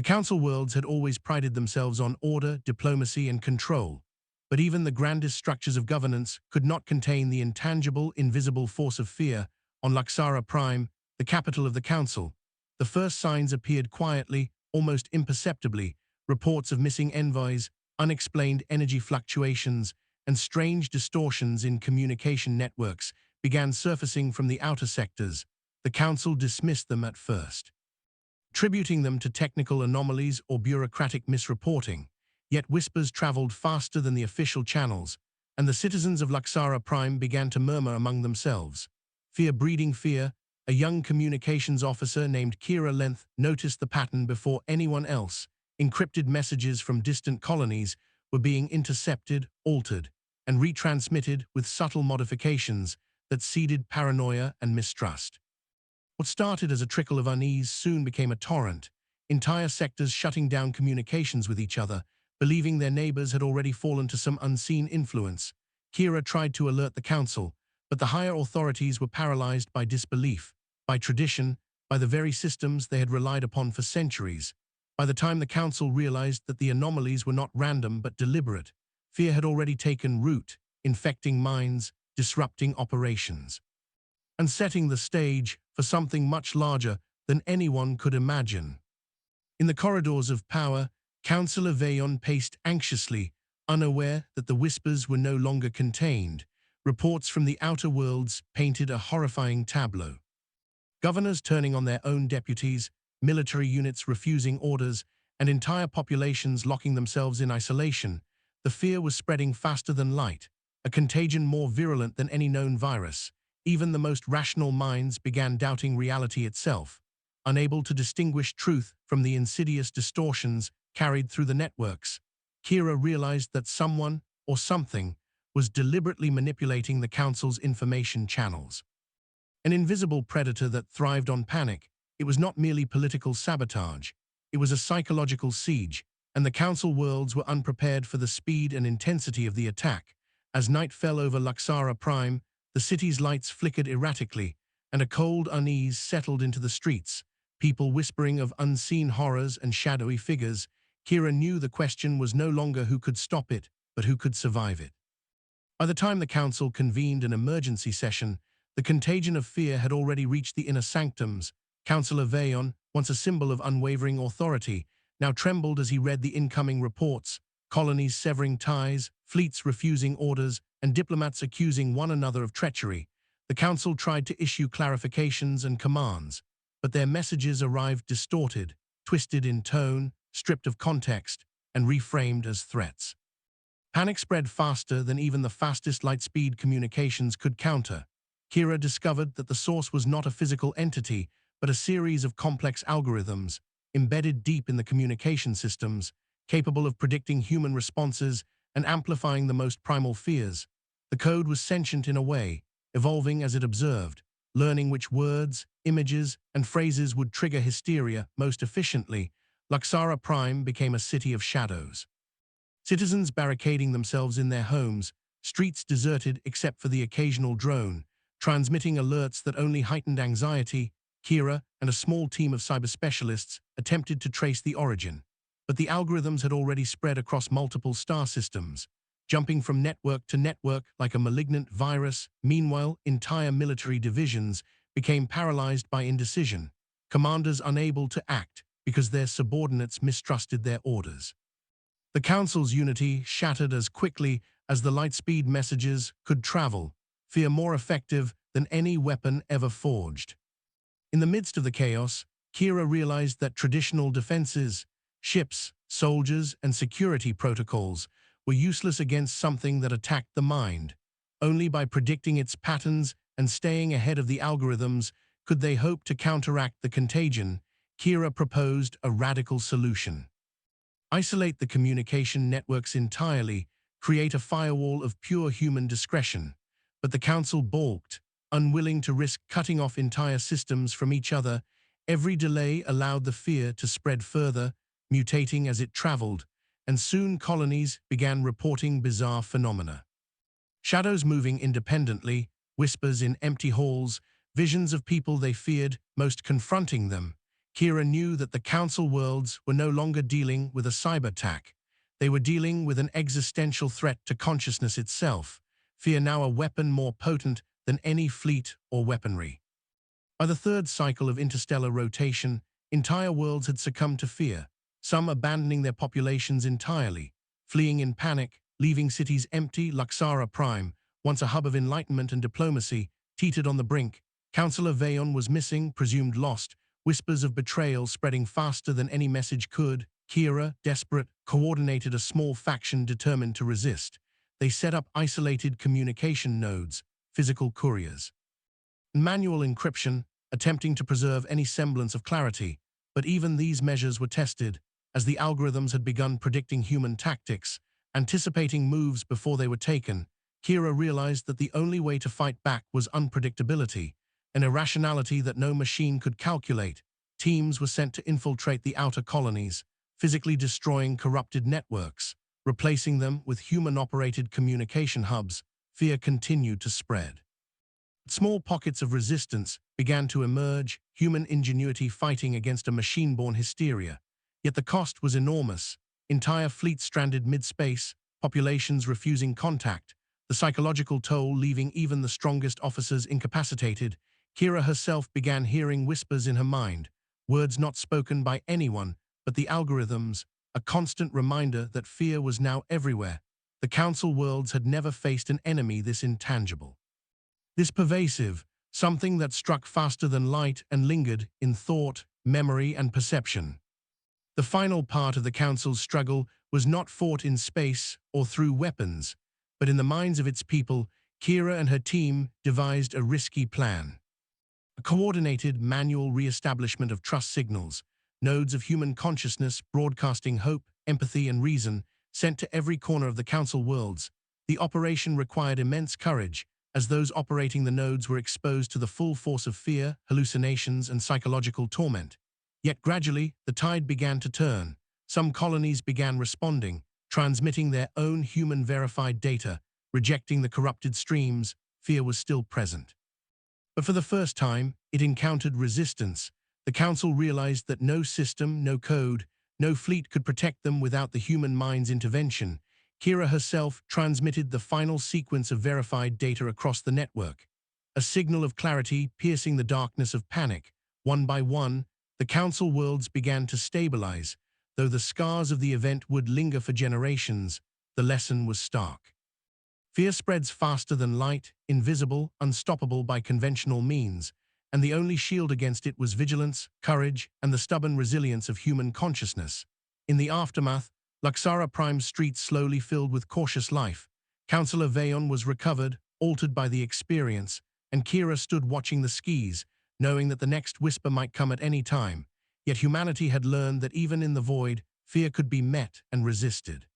The Council worlds had always prided themselves on order, diplomacy, and control, but even the grandest structures of governance could not contain the intangible, invisible force of fear. On Luxara Prime, the capital of the Council, the first signs appeared quietly, almost imperceptibly. Reports of missing envoys, unexplained energy fluctuations, and strange distortions in communication networks began surfacing from the outer sectors. The Council dismissed them at first, attributing them to technical anomalies or bureaucratic misreporting. Yet whispers traveled faster than the official channels, and the citizens of Luxara Prime began to murmur among themselves. Fear breeding fear. A young communications officer named Kira Length noticed the pattern before anyone else. Encrypted messages from distant colonies were being intercepted, altered, and retransmitted with subtle modifications that seeded paranoia and mistrust. What started as a trickle of unease soon became a torrent, entire sectors shutting down communications with each other, believing their neighbors had already fallen to some unseen influence. Kira tried to alert the Council, but the higher authorities were paralyzed by disbelief, by tradition, by the very systems they had relied upon for centuries. By the time the Council realized that the anomalies were not random but deliberate, fear had already taken root, infecting minds, disrupting operations, and setting the stage for something much larger than anyone could imagine. In the corridors of power, Councillor Vayon paced anxiously, unaware that the whispers were no longer contained. Reports from the outer worlds painted a horrifying tableau. Governors turning on their own deputies, military units refusing orders, and entire populations locking themselves in isolation. The fear was spreading faster than light, a contagion more virulent than any known virus. Even the most rational minds began doubting reality itself, unable to distinguish truth from the insidious distortions carried through the networks. Kira realized that someone, or something, was deliberately manipulating the Council's information channels. An invisible predator that thrived on panic. It was not merely political sabotage. It was a psychological siege, and the Council worlds were unprepared for the speed and intensity of the attack. As night fell over Luxara Prime, the city's lights flickered erratically, and a cold unease settled into the streets, people whispering of unseen horrors and shadowy figures. Kira knew the question was no longer who could stop it, but who could survive it. By the time the Council convened an emergency session, the contagion of fear had already reached the inner sanctums. Councillor Vayon, once a symbol of unwavering authority, now trembled as he read the incoming reports, colonies severing ties, fleets refusing orders, and diplomats accusing one another of treachery. The Council tried to issue clarifications and commands, but their messages arrived distorted, twisted in tone, stripped of context, and reframed as threats. Panic spread faster than even the fastest light-speed communications could counter. Kira discovered that the source was not a physical entity, but a series of complex algorithms, embedded deep in the communication systems, capable of predicting human responses and amplifying the most primal fears. The code was sentient in a way, evolving as it observed, learning which words, images, and phrases would trigger hysteria most efficiently. Luxara Prime became a city of shadows. Citizens barricading themselves in their homes, streets deserted except for the occasional drone, transmitting alerts that only heightened anxiety. Kira and a small team of cyber specialists attempted to trace the origin, but the algorithms had already spread across multiple star systems, jumping from network to network like a malignant virus. Meanwhile, entire military divisions became paralyzed by indecision, commanders unable to act because their subordinates mistrusted their orders. The Council's unity shattered as quickly as the light-speed messages could travel, fear more effective than any weapon ever forged. In the midst of the chaos, Kira realized that traditional defenses, ships, soldiers, and security protocols were useless against something that attacked the mind. Only by predicting its patterns and staying ahead of the algorithms could they hope to counteract the contagion. Kira proposed a radical solution. Isolate the communication networks entirely, create a firewall of pure human discretion. But the Council balked, unwilling to risk cutting off entire systems from each other. Every delay allowed the fear to spread further, mutating as it traveled, and soon colonies began reporting bizarre phenomena. Shadows moving independently, whispers in empty halls, visions of people they feared most confronting them. Kira knew that the Council worlds were no longer dealing with a cyber attack. They were dealing with an existential threat to consciousness itself, fear now a weapon more potent than any fleet or weaponry. By the third cycle of interstellar rotation, entire worlds had succumbed to fear, some abandoning their populations entirely, fleeing in panic, leaving cities empty. Luxara Prime, once a hub of enlightenment and diplomacy, teetered on the brink. Councillor Vayon was missing, presumed lost, whispers of betrayal spreading faster than any message could. Kira, desperate, coordinated a small faction determined to resist. They set up isolated communication nodes, physical couriers. Manual encryption, attempting to preserve any semblance of clarity, but even these measures were tested, as the algorithms had begun predicting human tactics, anticipating moves before they were taken. Kira realized that the only way to fight back was unpredictability, an irrationality that no machine could calculate. Teams were sent to infiltrate the outer colonies, physically destroying corrupted networks, replacing them with human-operated communication hubs. Fear continued to spread. Small pockets of resistance began to emerge, human ingenuity fighting against a machine-born hysteria. Yet the cost was enormous. Entire fleets stranded mid-space, populations refusing contact, the psychological toll leaving even the strongest officers incapacitated. Kira herself began hearing whispers in her mind, words not spoken by anyone but the algorithms, a constant reminder that fear was now everywhere. The Council worlds had never faced an enemy this intangible, this pervasive, something that struck faster than light and lingered in thought, memory, and perception. The final part of the Council's struggle was not fought in space or through weapons, but in the minds of its people. Kira and her team devised a risky plan. A coordinated manual re-establishment of trust signals, nodes of human consciousness broadcasting hope, empathy, and reason, sent to every corner of the Council worlds. The operation required immense courage, as those operating the nodes were exposed to the full force of fear, hallucinations, and psychological torment. Yet gradually, the tide began to turn. Some colonies began responding, transmitting their own human-verified data, rejecting the corrupted streams. Fear was still present. But for the first time, it encountered resistance. The Council realized that no system, no code, no fleet could protect them without the human mind's intervention. Kira herself transmitted the final sequence of verified data across the network, a signal of clarity piercing the darkness of panic. One by one, the Council worlds began to stabilize. Though the scars of the event would linger for generations, the lesson was stark. Fear spreads faster than light, invisible, unstoppable by conventional means, and the only shield against it was vigilance, courage, and the stubborn resilience of human consciousness. In the aftermath, Luxara Prime's streets slowly filled with cautious life. Councillor Vayon was recovered, altered by the experience, and Kira stood watching the skis, knowing that the next whisper might come at any time. Yet humanity had learned that even in the void, fear could be met and resisted.